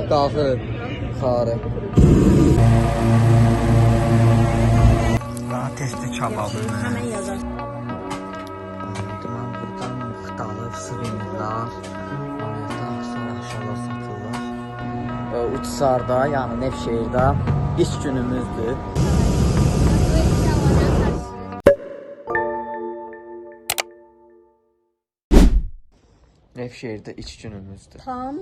qalxır yuxarı. Daha testi kababını. Hemen yazar. Mən buradan müxtəlif suvenirlər, alədən sonra əşyalar satırlar. Uçsarda, yəni Nevşehirdə iş günümüzdür. Nevşehirdə iç günümüzdür. Tam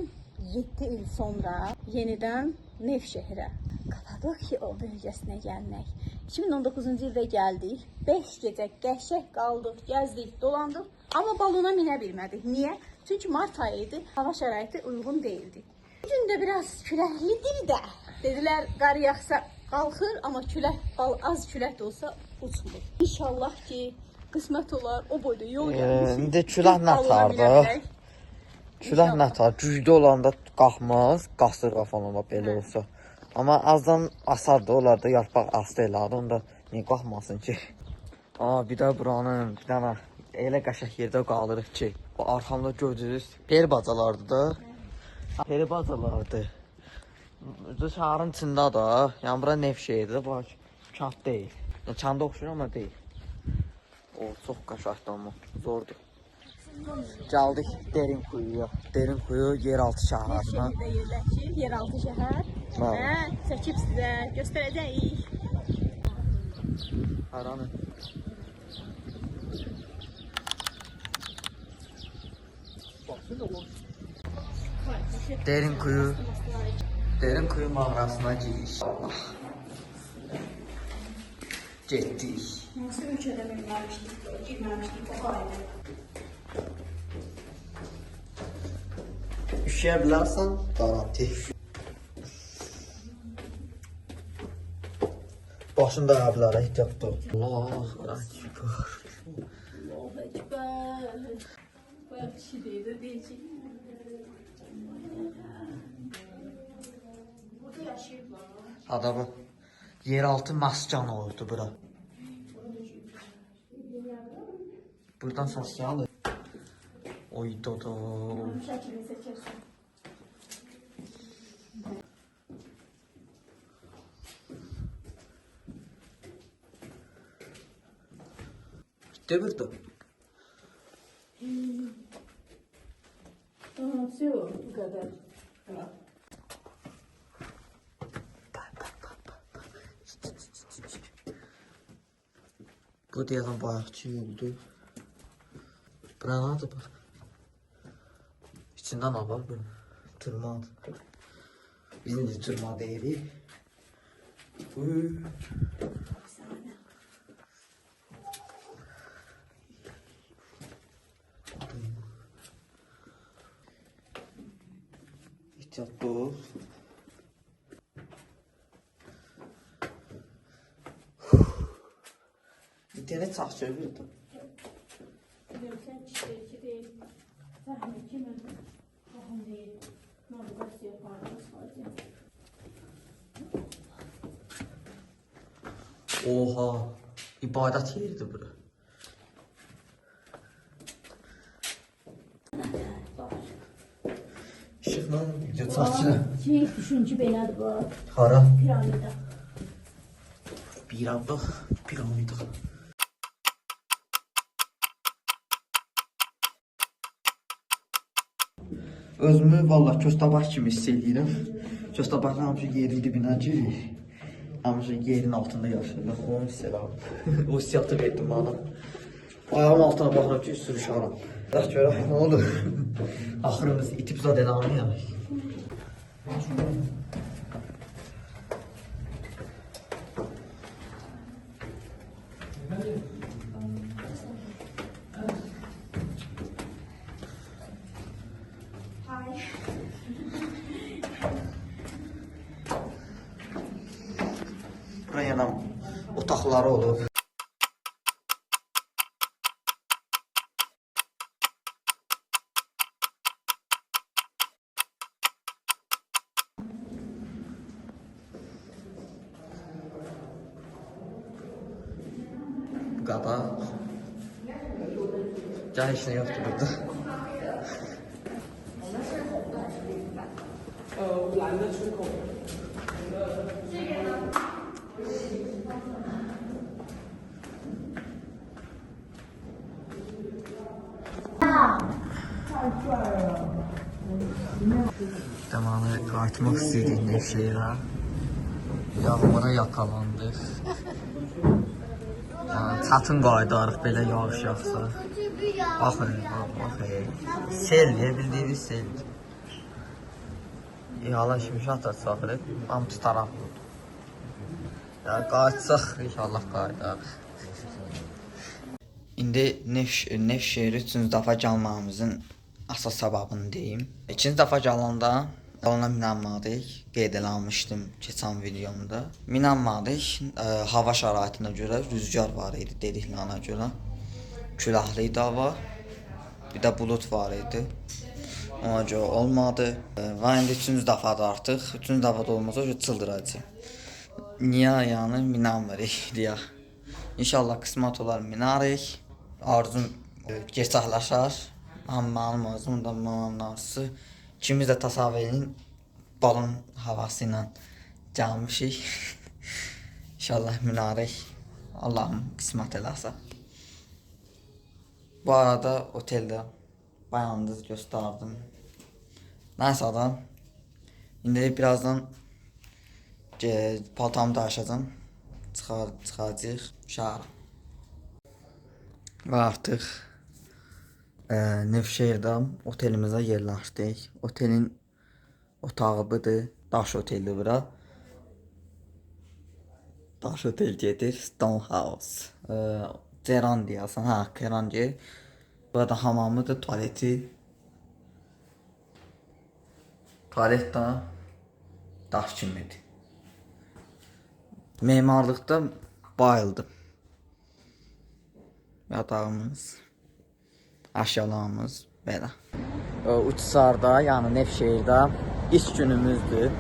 7 il sonra yenidən Nevşehirə, Kapadokya o bölgəsinə gəlmək. 2019-cu ildə gəldik. 5 gecə qəşəng qaldıq, gəzdik, dolandıq. Amma balona minə bilmədik. Niyə? Çünki mart ayı idi, hava şəraiti uyğun deyildi. Bugün də biraz küləklidir də. Dedilər, qar yağsa qalxır, amma az külək də olsa uçmur. İnşallah ki, qismət olar, o boyda yol gəlmişik. İndi külək nətardı. Külək nətar, güclü olanda qalxmaz, qasırğa falan belə olsa. Amma azdan asar da olar da, yarpaq asdı elədi, onda niyə qalxmasın ki? Bir də buranın bir dənə elə qəşəng yerdə qalırıq ki, bu arxamda gördünüz, peri bacalardır da. Peri bacalardır. Şəhərin içində da, yəni bura Nevşehirdir, bu kənd deyil. Kəndə oxşur, amma deyil. O, çox qəşəngdir, amma zordur. Gəldik Derinkuyuya. Derinkuyu yeraltı şəhərinə. Nevşehirdə yerləşir, yeraltı şəhər. Və çəkib sizə göstərəcəyik. Haranı? Derinkuyu mağarasına giriş. Getdik. Hansı ölkədə girməmişdik, o ayrı. Üşüyə bilərsən, garanti. Başını daya bilərə, hiç yoxdur. Allah Akbar. Allah Ekber. Bayağı kişi deyir, deyəcək. Burada yaşayıblar. Adabı, yeraltı maskan olurdu bura. Buradan sosya alır. Oy dodo. Şəkilini seçərsən. Bitti burada. Все, bu kadar. Bu deyəsən bayaqçı yoldu. Bura nədir bu? İçində nə var bu? Tırmad. Biz necə tırmad deyirik? İhtiyatlı ol. İnternet sağ söylüyordu. Görsən işləyiki deyil. Zəhməki mən qohum deyil. Naviqasiya yaparız sadəcə. Oha, ibadət yeridir bura. İşıqla video çəkirəm. Düşüncü belədir bu. Hara? Piramida. Piramida. Özümü vallahi köstəbək kimi hiss edirəm. Köstəbəklə hamısı yerin dibinə girir. Hamısı yerin altında yaşayır. Onu hiss edirəm. O hissiyatı verdi bana. Ayağım altına baxıram ki, sürüşarım. Bax görək, nə olur? Axırımız itib zaten anlayaq. Buraya otaqları olur. Bu kadar. Can işine yoktu burada. Zamanı qayıtmaq istədik Nevşehirə. Yağmura yakalandıq. Çatın qayıdarıq belə yağış yağsa. Baxın, baxın. Sel, bildiyiniz sel. İhala işmiş atacaqıq. Am tutaraq budur. Qayıtsaq, inşallah qayıdarıq. İndi Nevşehirə 3-cü dəfə gəlməyimizin əsas səbəbini deyim. 2-ci dəfə gələndə yoluna minənmədik. Qeyd eləmişdim keçən videomda. Minənmədik. Hava şəraitinə görə rüzgar var idi dediklərinə görə. Küləkli idi hava. Bir də bulut var idi. Ona görə olmadı. Və indi 3-cü dəfədir artıq. 3-cü dəfədə olmasa çıldıracaq. Niyə yəni minənmirik deyə. İnşallah qismət olar minərik. Arzum gerçəkləşər. Həm mənim arzum da mənim arzusu. İkimiz də təsəvvürün balon havası ilə gəlmişik. İnşallah minərik. Allahım qismət eləsə. Bu arada oteldə bayandız göstərdim. Nəysə adam. İndi birazdan paltamı daşıyacağım. Çıxacaq şəhərə. Və artıq Nevşehirdə otelimizə yerləşdik. Otelin otağı budur. Daş oteldir bura. Daş otel gedir. Stone House. Ceran deyəsən. Hə, Keran deyir. Burada hamamıdır, tualeti. Tualet də daş kimidir. Memarlıqda bayıldım. Yatağımız, əşyalarımız belə. Uçsarda, yəni Nevşehirdə iş günümüzdür.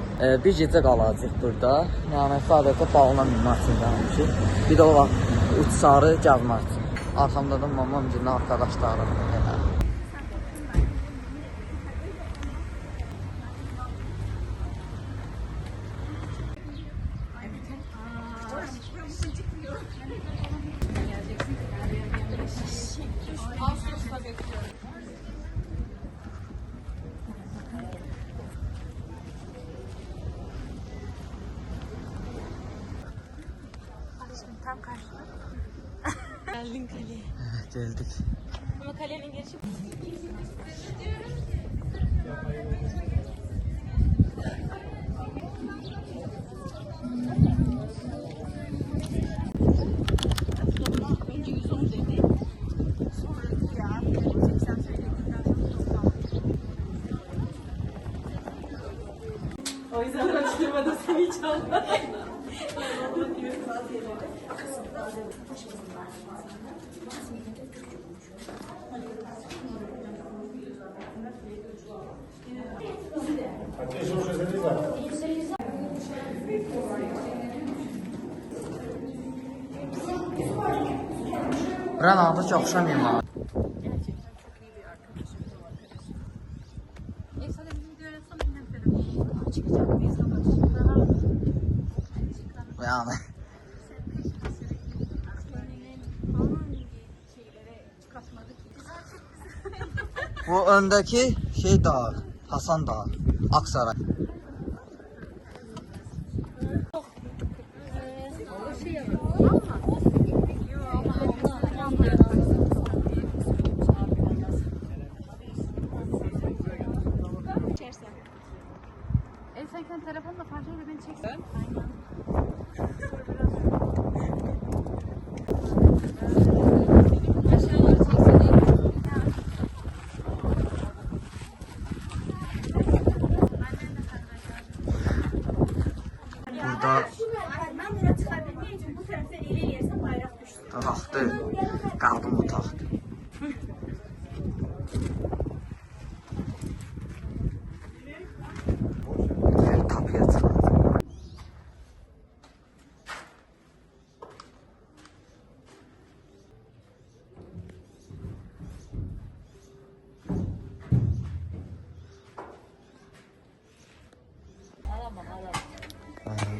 Bir gecə qalacaq burada. Yəni sadəcə bağına minmək üçün gəlmişik. Bir də o vaxt Uçsarı gəzmək üçün. Arxamda da mamam günü arkadaşlarım elə. Tam karşıda. Geldin kaleye. Evet, geldik. Ama kalenin girişi... Önce 110 dedi. Sonra ya 80 söylediğinden sonra 90. O yüzden araştırmada seni çaldı. Buranın adı çok oxşamayım ha. Gerçekten çok iyi bir arkadaşımız o arkadaşım. Sana bir video yazsam bilmem telefonu. Çıkacak mıyız ama Yani. Bu öndeki şey dağ, Hasan Dağı, Aksaray. Sen kendi telefonla parçayla beni çeksen. Burada taxtı, qadın otaqdır. Tapıya çıxar.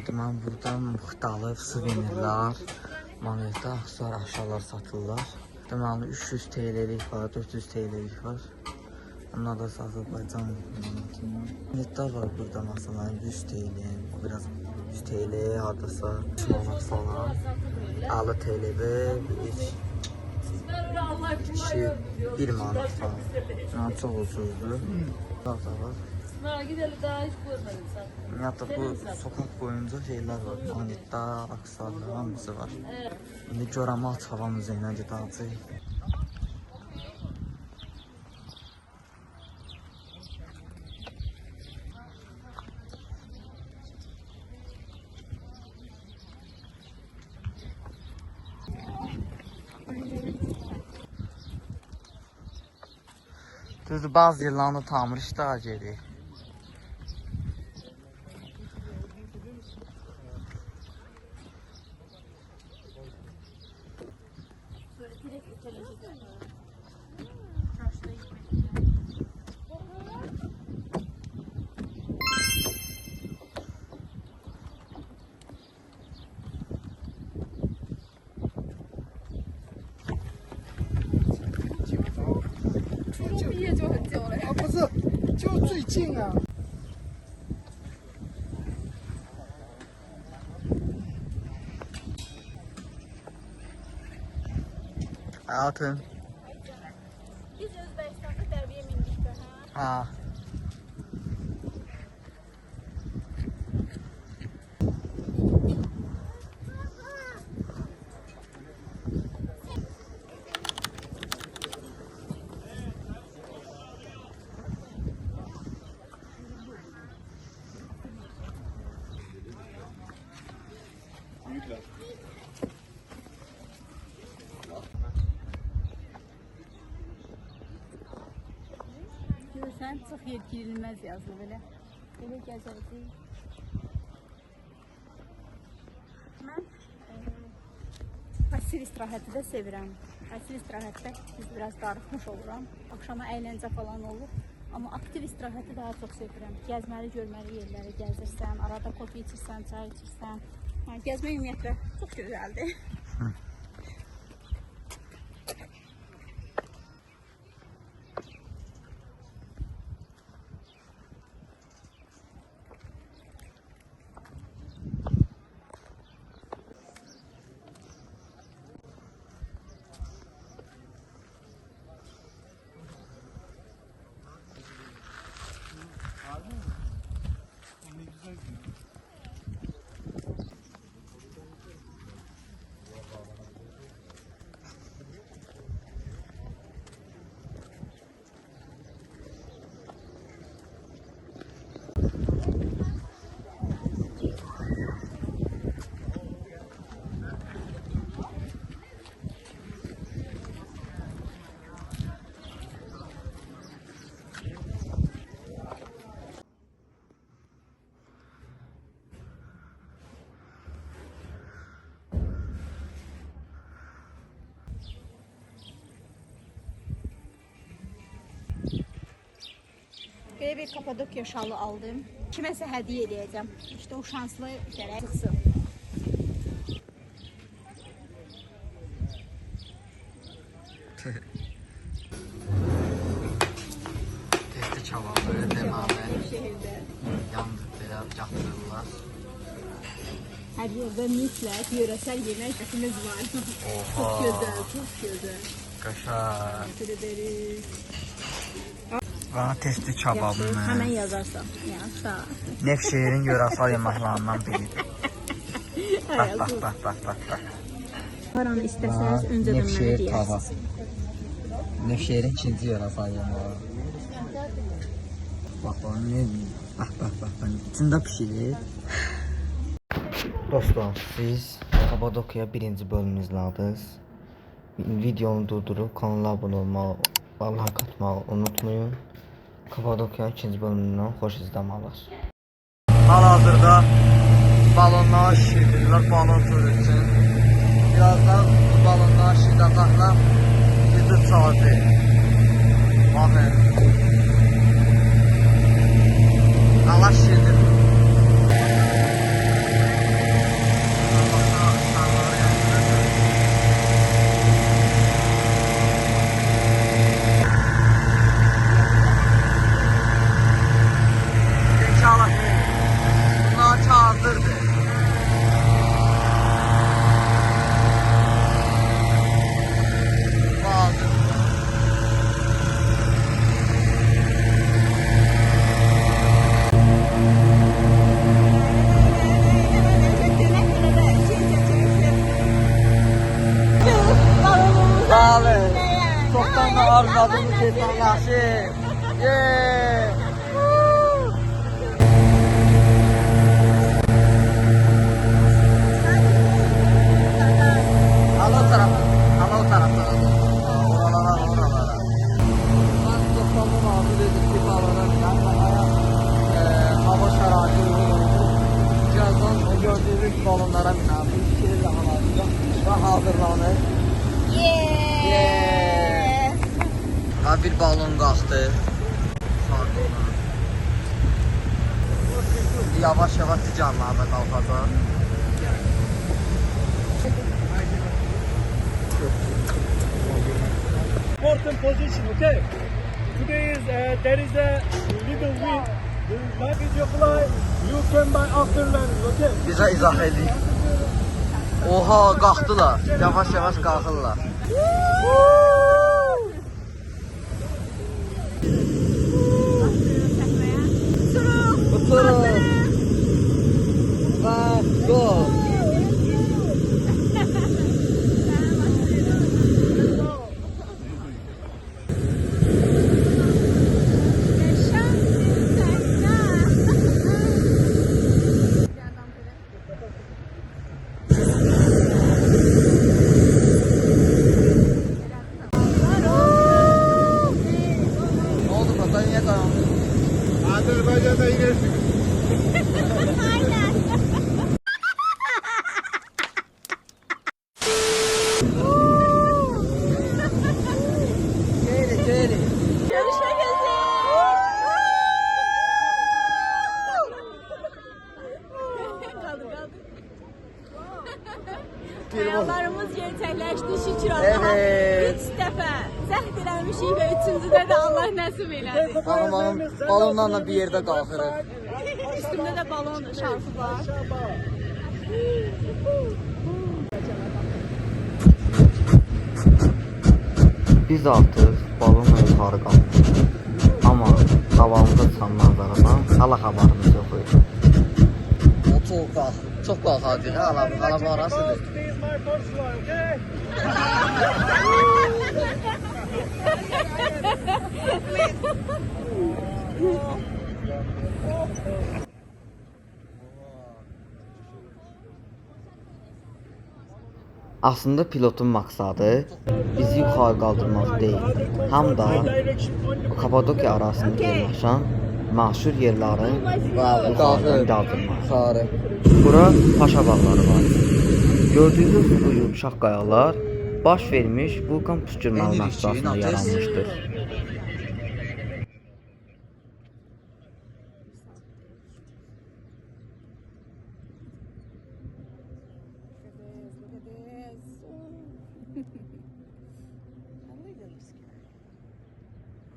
Deməli, burada müxtəlif suvenirlər, moneta, axsuar, əşyalar satırlar. Deməli, 300 TL'lik var, 400 TL'lik var. Onlar da Azərbaycan monetlər var burada, məsələn, 100 TL, biraz 100 TL, hardasa 3 manat falan, 50 TL-də, 1 manat falan. Yəni, çox ucuzdur. Burada var. Ümumiyyətlə, bu sokaq boyunca şeylər var, monetlər, aksarlar, hamısı var. İndi görəmə açıq hava muzeyinə gedəcəyik. Düzdür, bazı yerlərində tamir işləri gedir. Hayatım. Biz Özbekistan'da dərbiyə mindik də, hə? Ha. Görürsən, çox yer girilməz yazılıb elə. Elə gəzəcəyik. Mən passiv istirahəti də sevirəm. Passiv istirahətdə biz biraz darıxmış oluram. Axşama əyləncə falan olur. Amma aktiv istirahəti daha çox sevirəm. Gəzməli, görməli yerləri gəzirsən, arada kofe içirsən, çay içirsən. Gəzmək ümumiyyətlə çox gözəldir. Böyle bir Kapadokya şalı aldım. Kiməsə hədiyyə edəcəm. İşte o şanslı gərək çıxsın. Testi kebabı, deməli, Şehirdə. yandı belə yaxdırırlar. Hər yerdə mütləq yörəsəl yeməkimiz var. Çok güzel, çok güzel. Qaşar. Teşekkür ederiz. Bana testi kebabı. Hemen yazarsan. Ya sağ. Nevşehir'in yöresel yemeklərindən biridir. Bak. Paranı istəsəz öncədən mənə Nevşehir deyərsiniz. tavası. Nevşehir'in ikinci yöresel yemeği. Bak, bak. İçində pişirir. Dostlar, siz Kapadokya birinci bölümünü izlediniz. Videonu durdurup kanala abone olmağı, vallahi katmağı unutmayın. Kapadokya ikinci bölümündən xoş izləmələr. Hal-hazırda balonlar şişirdirlər, balon sürüsün. Birazdan balonlar şişirdəklə yüzü çaldı. Bakın. Allah şişirdir. Adımız geçən yaxşı. Yeah. Hala o tarafta. Hala o tarafta. Oralara. Ben toplamı mazı dedik ki hava şəraiti uyğun oldu. Birazdan gördüğünüz balonlara minəm. Bir şehirlə hal-hazırda və hazırlanır. Yeah. Ha bir balon qalxdı. Yavaş-yavaş canlarda qalxacaq. Important position, okay? Today is there is a little wind. Like if you fly, you can by after landing, okay? Bizə izah edin. Oha, qalxdılar. Yavaş-yavaş qalxırlar. Oturun. Və yol. Ne oldu kaka, niye dayandın? Azerbaycan'da inersiniz. Geri. Görüşmek üzere. Kaldı. Hayallarımız gerçəkləşdi şükür Allaha. Evet. 3 dəfə zəhd eləmişik və 3-cüdə də Allah nəsib elədi. Balonlarla bir yerdə qalxırıq. Üstümdə də balon şarfı var. Biz artıq balonla yuxarı qalxmışıq. Amma havamıza çıxan manzaradan hala xəbərimiz yox idi. O çox qalxacaq, hala arasıdır. Today is my first fly, okay? Aslında pilotun məqsədi bizi yuxarı qaldırmaq deyil, həm də Kapadokya arasında yerləşən məşhur yerlərin yuxarıdan qaldırmaq. Bura Paşa bağları var. Gördüyünüz bu yumşaq qayalar baş vermiş vulkan püskürmələri nəticəsində yaranmışdır.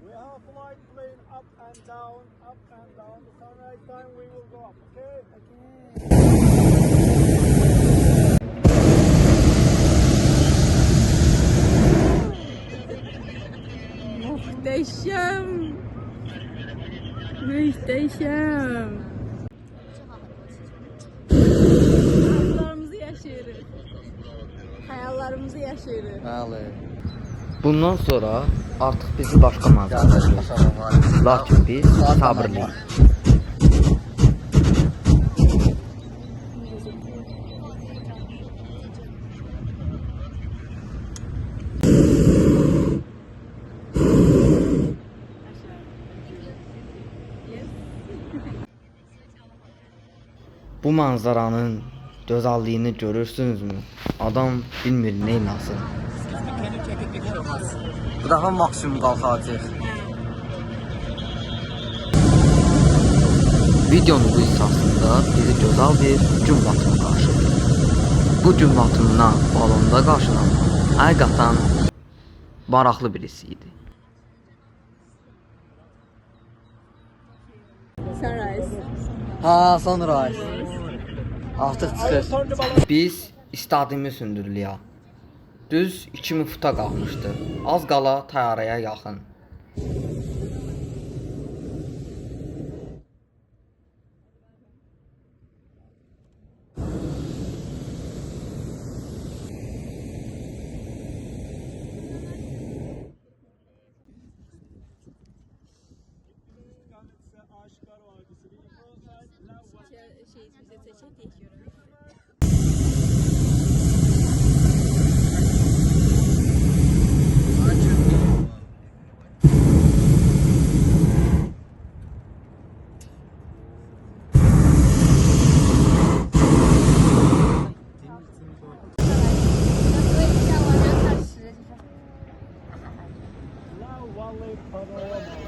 We have flight plane up and down. The sunrise time we will go up, okay? Muhteşem. Muhteşem. Hayallarımızı yaşayırıq. Hayallarımızı yaşayırıq. Bəli. Bundan sonra artıq bizi başqa mənzərə gözləyir. Lakin biz sabırlıyıq. Bu manzaranın gözəlliyini görürsünüzmü? Adam bilmir nə eləsin. Bu dəfə maksimum qalxacaq. Videonun bu hissəsində bizi gözəl bir gün batımı qarşılayır. Bu gün batımına balonda qarşılamaq həqiqətən maraqlı bir his idi. Sunrise. Ha, sunrise. Artıq çıxır. Turn the balloon. Biz istədiyimiz hündürlüyə düz 2000 futa qalxmışdı. Az qala təyyarəyə yaxın. şeyimizə çəkək deyək görək.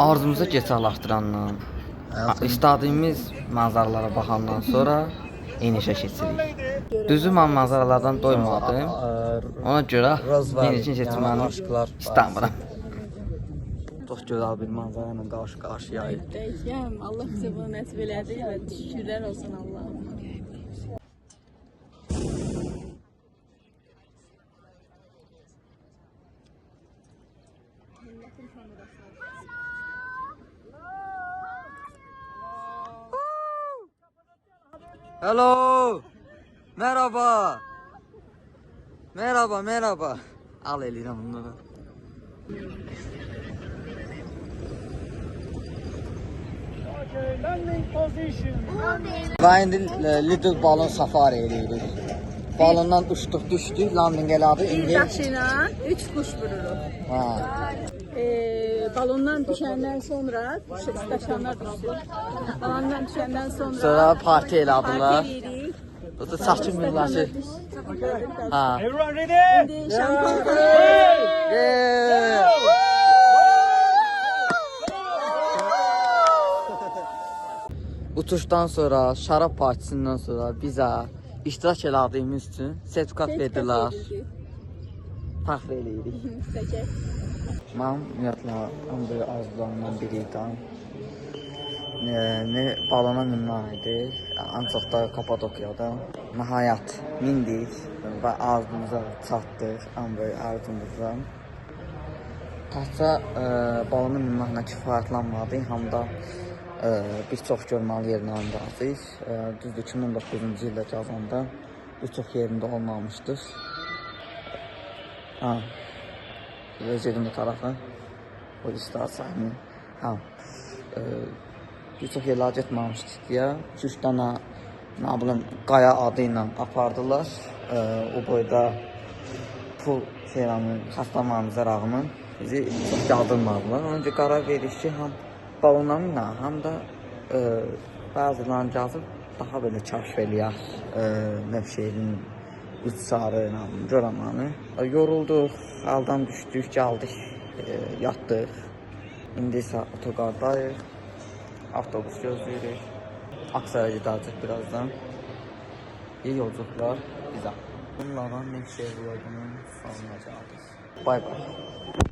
Arzumuza keçərləşdirəndən, istədiyimiz mənzaralara baxandan sonra enişə keçirik. Düzü mən mənzaralardan doymadım. Ona görə enişin keçməni istəmirəm. Çox gözəl bir mənzara ilə qarşı-qarşıyayıq. Dəyişəm, Allah bizə bunu nəsib elədi və şükürlər olsun Allah'a. Hello. Merhaba. Merhaba, merhaba. Al elini bunları. Okay, landing position. Və indi Little Balon Safari eləyirik. Balondan uçduq, düşdük, landing elədik. Bir İndi daşıyla 3 kuş vururuq. ha. Balondan düşəndən sonra daşanlar düşür. Balondan düşəndən sonra Sonra parti elədilər. parti edirik. O da saçın millası. Ha. Everyone ready? İndi şampan Yeah. Uçuşdan sonra, şarap partisindən sonra bizə iştirak elədiyimiz üçün sertifikat verdilər. Fəxr eləyirik. Mən ümumiyyətlə ən böyük arzularımdan biri idi. Ne balona minmək idi. Ən çox da Kapadokiyada. Nəhayət mindik və arzumuza çatdıq. Ən böyük arzumuzdan. Təkcə balona minməklə kifayətlənmədik. Həm də bir çox görməli yerlərindəyik. Düzdür 2019-cu ildə Cazanda bir çox yerində olmamışdıq. Ha. Gedim bu tarafa. O istersen. Ha. Bir çox yerlərə getməmişdik deyə 3 dənə nə bilim qaya adı ilə apardılar. O boyda pul şeylərini xəstəməyimizə rəğmən bizi çox yaldırmadılar. Ona görə qərar verdik ki, həm balonlarla, həm də bəzilərini gəzib daha belə kəşf eləyək Nevşehrin uçsarı, görəməni. Yorulduq, əldən düşdük, gəldik, yatdıq. İndi isə otoqardayıq, avtobus gözləyirik. Aksaraya gedəcək birazdan. İyi yolculuklar bizə. Bunlarla Nevşehir vlogunun sonuna gəldik. Bay bay.